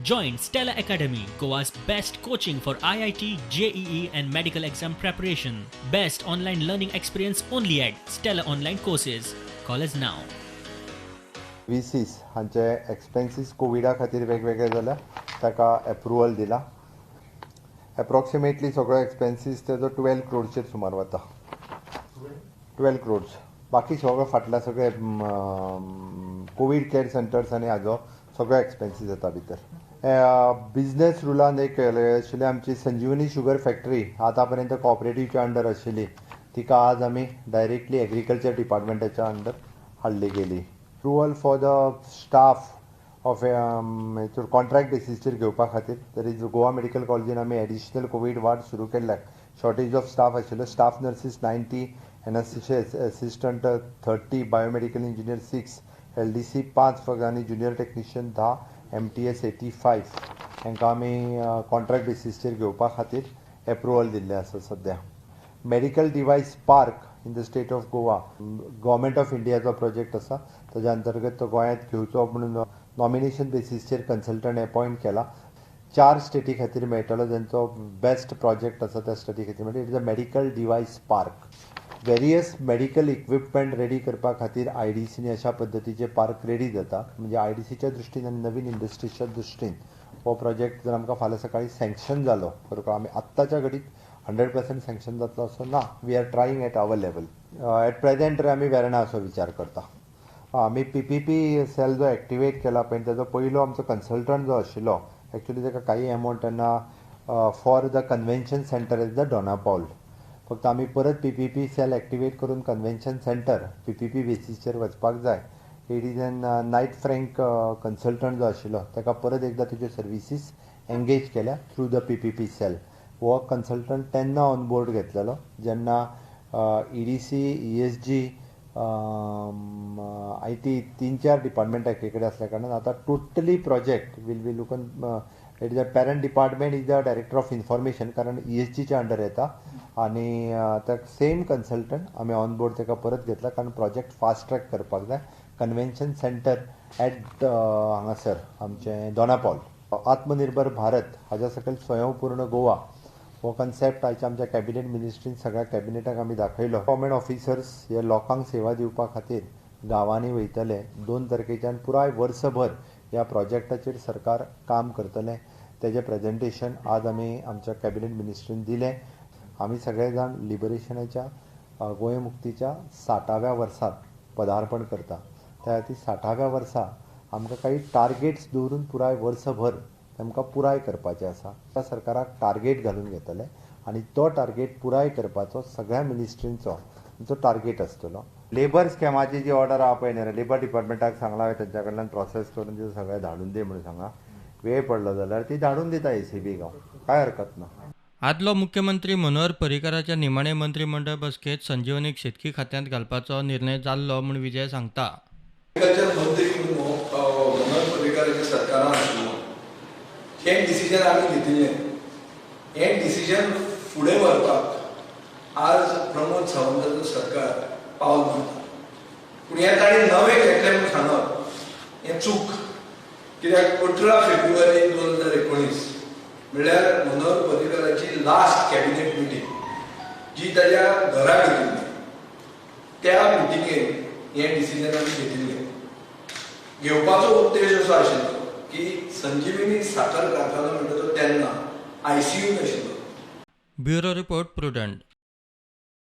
Join Stella Academy, Goa's best coaching for IIT, JEE and medical exam preparation. Best online learning experience only at Stella Online Courses. Call us now. VCs हांचे expenses कोविडा खातीर वेगवेगळे जाल्या ताका approval दिला. Approximately सगळो expenses तेजो 12 crores सुमार वता. 12 crores. बाकी सगळो फाटल्या सगळे कोविड केअर सेंटर्स आनी हाजो सगळो एक्सपेन्सीस येता भितर. बिजनेस रुलान एक आशिल्ली आमची संजीवनी शुगर फॅक्टरी आतां पर्यंत कॉपरेटिव्हच्या अंडर आशिल्ली तिका आज आमी डायरेक्टली एग्रीकल्चर डिपार्टमेंटाच्या अंडर हाडली गेली. Approval for the staff of contract बेसिसचेर घेवपा खातीर दर इज गोवा मेडिकल कॉलेजीन आमी एडिशनल कोवीड वार्ड सुरू केल्ल्या. शॉर्टेज ऑफ स्टाफ आशिल्लो. Staff nurses 90, assistant 30, biomedical engineer 6, LDC 5 आनी ज्युनियर टेक्निशियन 10, MTS 85 हांकां आमी कॉन्ट्रॅक्ट बेसिसचेर घेवपा खातीर एप्रुवल दिल्लें आसा सद्या. Medical device park in the state of Goa government of इंडियाचो प्रोजेक्ट आसा. ताज्या अंतर्गत तो गोंयांत घेवचो म्हणून नॉमिनेशन बेसिसचेर कन्सल्टंट अपॉयंट केला. 4 स्टेटी खातीर मेळटलो जांचो बेस्ट प्रोजेक्ट आसा त्या स्टेटी खातीर म्हणजे it is a medical device park. Various medical equipment ready करपा खातीर IDCनी अशा पद्दतीचे पार्क रेडी जाता. म्हणजे IDCच्या दृश्टीन आनी नवीन इंडस्ट्रीच्या दृश्टीन हो प्रोजेक्ट जर आमकां फाल्यां सकाळी सँक्शन जालो खरोखर आमी आत्ताच्या घडीक 100% सँक्शन जातलो असो ना. We are trying at our level. At present आमी वेर्णा असो विचार करता. आमी PPP सेल जो एक्टिवेट केला पळय ताजो पयलो आमचो कन्सल्टंट जो आशिल्लो एक्चुअली ताका काही एमावंट तेन्ना for the convention centre is the Dona Paula. फक्त आमी परत PPP सेल एक्टिवेट करून कन्वेन्शन सेंटर PPP बेसिसचेर वचपाक जाय. It is an Knight Frank consultant जो आशिल्लो ताका परत एकदां तुज्यो सर्विसीस एंगेज केल्या थ्रू द PPP सेल. हो कन्सल्टंट तेन्ना ऑन बोर्ड घेतलेलो जेन्ना EDC, ESG, IT 3-4 डिपार्टमेंट एके कडेन आसल्या कारणान आतां टोटली प्रोजेक्ट वील बी लुकन it is a parent department is the director of information कारण ESGच्या अंडर येता आनी त्या सेम कन्सल्टंट आमी ऑन बोर्ड ताका परत घेतला कारण प्रोजेक्ट फास्ट ट्रॅक करपाक जाय. कन्वेन्शन सेंटर एट हांगासर आमचें दोनापावल. आत्मनिर्भर भारत हाज्या सकयल स्वयंपूर्ण गोवा हो कन्सेप्ट आयच्या आमच्या कॅबिनेट मिनिस्ट्रीन सगळ्या कॅबिनेटाक आमी दाखयलो. गव्हर्मेंट ऑफिसर्स हे लोकांक सेवा दिवपा खातीर गांवांनी वयतले. 2 तारखेच्यान पुराय वर्सभर ह्या प्रोजेक्टाचेर सरकार काम करतलें. तेजें प्रेजेंटेशन आज आमी आमच्या कॅबिनेट मिनिस्ट्रीन दिलें. आमी सगळे जाण लिबरेशनाच्या गोंय मुक्तीच्या 60व्या वर्साक पदार्पण करता. त्या खातीर 60व्या वर्सा आमकां काही टार्गेट्स दवरून पुराय वर्सभर आमकां पुराय करपाचें आसा. त्या सरकाराक टार्गेट घालून घेतले आनी तो टार्गेट पुराय करपाचो सगळ्या मिनिस्ट्रींचो जो टार्गेट आसतलो. लेबर स्कॅमाची जी ऑर्डर आहा पळय न्ही लेबर डिपार्टमेंटाक सांगला हांवें तेंच्या कडल्यान प्रोसेस करून ती सगळें धाडून दी म्हणून सांगा. वेळ पडलो जाल्यार ती धाडून दिता ACB गांव काय हरकत ना. आदलो मुख्यमंत्री मनोहर पर्रीकाराच्या निमाणे मंत्रिमंडळ बसकेत संजीवनीक शेतकी खात्यांत घालपाचो निर्णय जाल्लो म्हूण विजय सांगता. मंत्री मनोहर पर्रीकाराच्या सरकारान आशिल्लो हे डिसिजन आमी घेतिल्लें. हे डिसिजन फुडें व्हरपाक आज प्रमोद सावंताचो सरकार पावल मारता. पूण हें ताणें नवें घेतलें म्हूण सांगप हें चूक. कित्याक 18 फेब्रुवारी 2019 म्हणल्यार मनोहर पर्रीकाराची लास्ट कॅबिनेट मिटींग जी ताच्या घरा घेतिल्ली त्या मिटिंगेन हें डिसिजन आमी घेतिल्लें. घेवपाचो उद्देश असो आशिल्लो की संजीवनी साखर कारखानो म्हणटा तो तेन्ना ICU नाशिल्लो. Bureau report prudent.